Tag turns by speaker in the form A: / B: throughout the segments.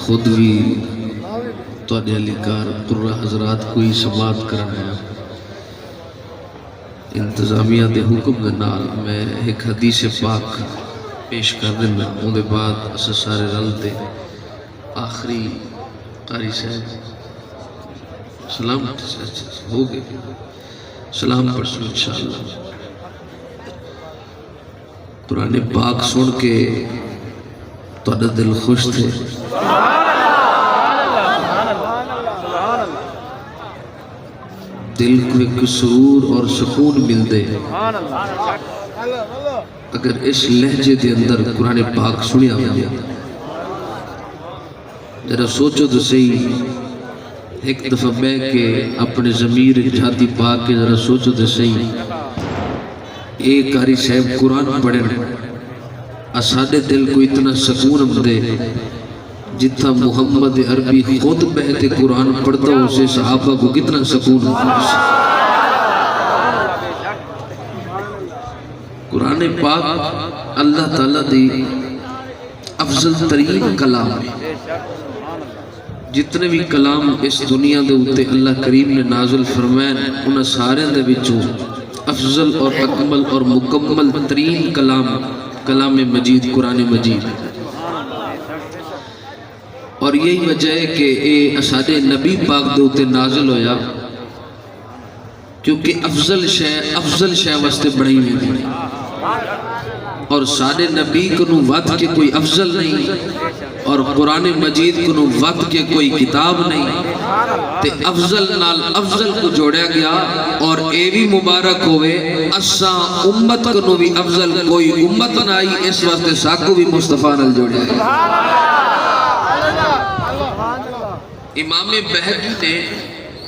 A: خود بھی تواڈے علی کار قرہ حضرات کوئی سماعت کرنا ہے انتظامیہ دے حکم دے نال میں ایک حدیث پاک پیش کر دینا اون دے بعد اسا سارے رل دے آخری قاری صاحب سلام ہو گئے سلام پڑھو انشاءاللہ قرآن پاک سن کے تواڈا دل خوش تھے دل کو ایک سرور اور سکون مل دے اگر اس لہجے دے اندر قرآن پاک سنیا ہوا ذرا سوچو تو صحیح ایک دفعہ میں کہ اپنے ضمیر جھاتی پاک کے ذرا سوچو تو صحیح ایک قاری صاحب قرآن پڑھیں اساڈے دل کو اتنا سکون دے جتنا محمد عربی خود بہتے قرآن پڑھتا ہو اسے صحابہ کو کتنا سکون ہوتا قرآن پاک اللہ تعالیٰ دی افضل ترین کلام ہے جتنے بھی کلام اس دنیا دے ہوتے اللہ کریم نے نازل فرمائے انہاں سارے دے بچوں افضل اور اکمل اور مکمل ترین کلام مجید قرآن مجید اور یہی وجہ ہے کہ اے اساڈے نبی پاک دے اوتے نازل ہویا کیونکہ افضل شے واسطے بڑھائی ہوئی اور ساڈے نبی کو ود کے کوئی افضل نہیں اور قرآن مجید کو ود کے کوئی کتاب نہیں تے افضل نال افضل کو جوڑیا گیا اور اے بھی مبارک ہوئے اساں امت کو بھی افضل کوئی امت نہ آئی اس واسطے ساکو بھی مصطفیٰ نال جوڑیا گیا امام بہقی نے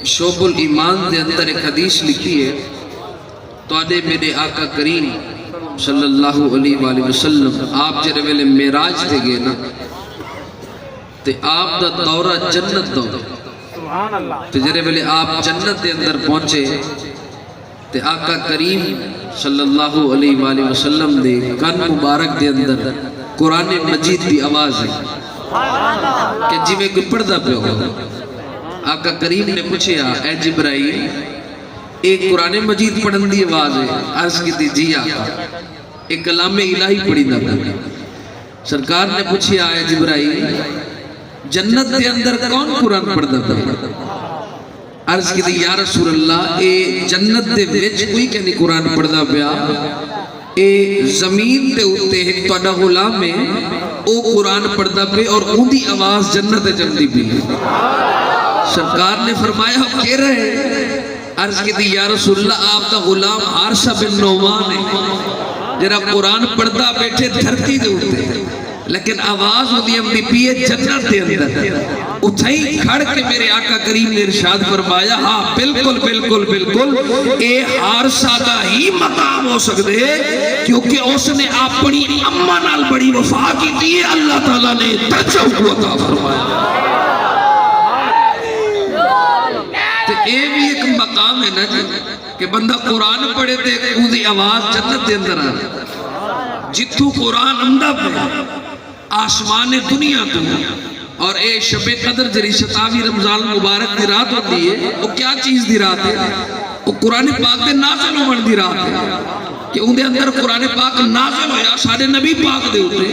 A: شعب الایمان دے اندر ایک حدیث لکھی ہے تو آدھے میرے آقا کریم صلی اللہ علیہ وآلہ وسلم آپ جرے ویلے معراج تے گئے نا تے آپ دا دورہ جنت دورہ تے جرے ویلے آپ جنت دے اندر پہنچے تے آقا کریم صلی اللہ علیہ وآلہ وسلم دے کن مبارک دے اندر قرآن مجید دی آواز ہے کہ جی میں کوئی پڑھدا پہ ہو آقا کریم نے پوچھے اے جبرائیل ایک قرآن مجید پڑھن دی آواز ہے عرض کی تھی جی آقا ایک کلام الہی پڑھی نہ پڑھی سرکار نے پوچھے اے جبرائیل جنت دے اندر کون قرآن پڑھدا پہ عرض کی تھی یا رسول اللہ اے جنت دے وچ کوئی کہنی قرآن پڑھدا پیا اے زمین تے ہوتے ایک توڑا غلام ہے او قرآن پڑھدا پہ اور اون دی آواز جنت جلدی بھی سرکار نے فرمایا کہہ رہے عرض کی تھی یا رسول اللہ آپ کا غلام حارثہ بن نعمان ہے جرا قرآن پڑھدا بیٹھے دھرتی دے ہوتے لیکن آواز ہوتی ہم بھی پیے جنت دے اندر اتھائی کھڑ کے میرے آقا کریم نے ارشاد فرمایا ہاں بالکل بالکل بالکل اے حارثہ دا ہی مقام ہو سکتے کیونکہ اس نے اپنی اماں نال بڑی وفا کی تھی اللہ تعالیٰ نے درجہ کو عطا فرمایا تو اے بھی ایک مقام ہے نا جی کہ بندہ قرآن پڑھے تے اودی آواز جنت دے اندر آ جتھو قرآن امدہ پہ آسمان دنیا تو اور اے شب قدر جری 27 رمضان مبارک دی رات ہوتی ہے وہ کیا چیز دی رات ہے وہ قرآن پاک دے نازل ہونے دی رات ہے کہ ان دے اندر قرآن پاک نازل ہویا سارے نبی پاک دے ہوتے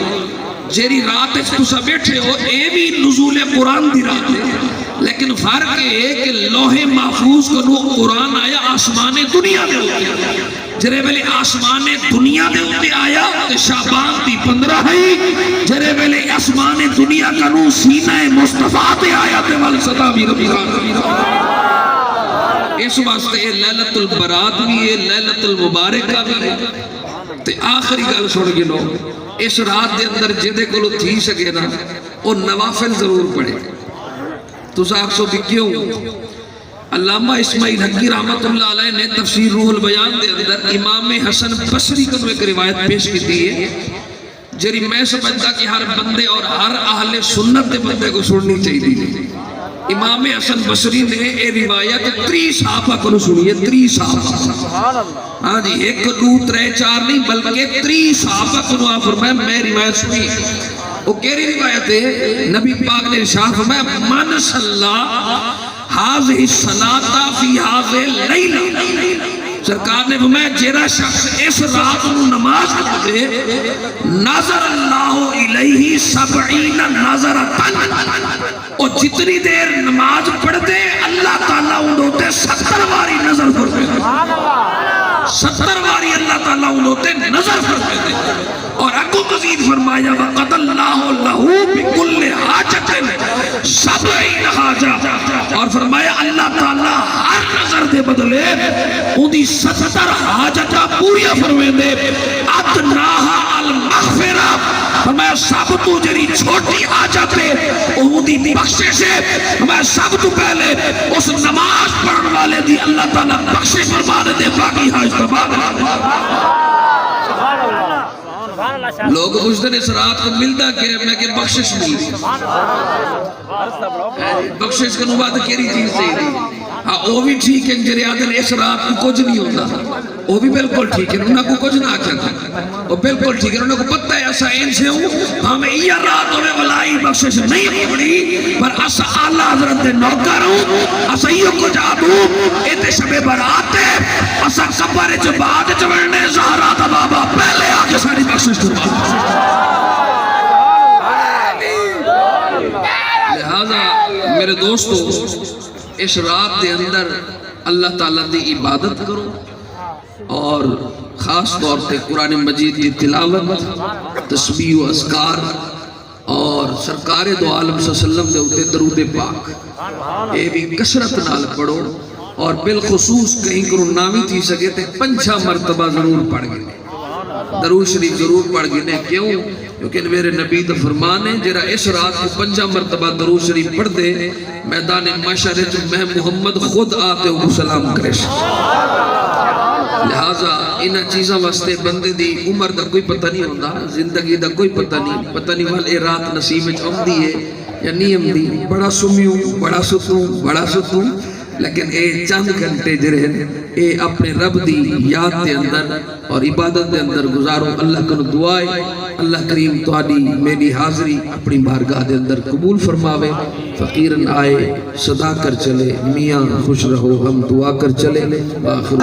A: جیری رات ہے تو سب بیٹھے ہو اے بھی نزول قرآن دی رات ہے لیکن فرق ہے کہ لوح محفوظ کو نو قرآن آیا آسمان دنیا دے ہوتے جرے ویلے آسمان دنیا دے ہوتے آیا تے شعبان دی 15 ہے جرے ویلے آسمان دنیا کا نو سینہ مصطفیٰ تے آیا تے والستاوی رمضان اس واسطے لیلت البرات بھی ہے لیلت المبارکہ بھی ہے تے آخری گل سن گنو اس رات دے اندر جدے کلو تھی سکے نا وہ نوافل ضرور پڑھے تو ساکھ سو بھی کیوں علامہ اسماعیل حقی رحمت اللہ علیہ نے تفسیر روح البیان دے اندر امام حسن بصری کو ایک روایت پیش کی تھی ہے جری میں سمجھتا کہ ہر بندے اور ہر اہل سنت دے بندے کو سننی چاہیے تھی امام حسن بصری نے اے روایت 30 صحابہ کو سنی ہے 30 صحابہ ہاں جی 1 2 3 4 نہیں بلکہ 30 صحابہ کو فرمایا میں روایت سنی وہ کیری روایت ہے نبی پاک نے ارشاد فرمایا من صلی هذه الصلاۃ فی هذه اللیلہ سرکار نے فرمایا جیرا شخص اس رات نو نماز پڑھے نظر اللہ الیہ 70 نظرۃ اور جتنی دیر نماز پڑھتے اللہ تعالیٰ انہوں 70 باری نظر فرمائے دے 70 باری اللہ تعالیٰ انہوں نظر فرمائے دے اور اگو مزید فرمایا وَقَدَ اللَّهُ لَهُ بِكُلِّ حَاجَةٍ 70 حاجہ اور فرمایا اللہ تعالیٰ ہر نظر دے بدلے اندھی 70 حاجتہ پوری فرمائے دے ادناہا المغفرہ فرمایا سب تو جری چھوٹی حاجت ہے اندھی بخشش ہے فرمایا سب تو پہلے اس نماز پڑھن والے دی اللہ تعالیٰ بخشش فرمانے دے باقی حاجتہ لوگ پوچھتے ہیں اس رات کو ملتا کہ میں کہ بخشش ملی بخشش کا نوبات کیری چیز چاہیے ہاں وہ بھی ٹھیک ہے جرے آدھر اس رات کو کچھ نہیں ہوتا وہ بھی بالکل ٹھیک ہے انہوں کو کچھ نہ آکھا تھا وہ بالکل ٹھیک ہے انہوں کو پتہ ہے ایسا ان سے ہوں ہمیں یہ رات ہمیں ولائی بخشش نہیں پڑی پر اسا اللہ حضرت نوکر ہوں اسا یہ کو جادو ایتے شب برات ہے اسا قبر جو بعد چورنے زہرات بابا پہلے آکے ساری بخشش کروا لہذا میرے دوستو اس رات دے اندر اللہ تعالیٰ دی عبادت کرو اور خاص طور پہ قرآن مجید کی تلاوت تسبیح و اذکار اور سرکار دو عالم صلی اللہ علیہ وسلم دے ہوتے درود پاک یہ بھی کثرت نال پڑھو اور بالخصوص کہیں کرو نامی تھی سکے تھے 5 مرتبہ ضرور پڑھ گئے درود شریف ضرور پڑھ گئے کیوں کیونکہ میرے نبی دا فرمان ہے جرا اس رات کو 5 مرتبہ درود شریف پڑھ دے میدان محشر جو میں محمد خود آتے ہوں سلام کرے لہذا انہا چیزاں واسطے بندے دی عمر دا کوئی پتہ نہیں ہوندہ زندگی دا کوئی پتہ نہیں والے رات نصیب میں ام دی ہے یا نہیں ام دی بڑا سمیوں بڑا ستوں لیکن اے چند گھنٹے جرے اے اپنے رب دی یاد دے اندر اور عبادت دے اندر گزارو اللہ کو دعائے اللہ کریم تہاڈی میری حاضری اپنی بارگاہ دے اندر قبول فرماوے فقیرن آئے صدا کر چلے میاں خوش رہو ہم دعا کر چلے آخر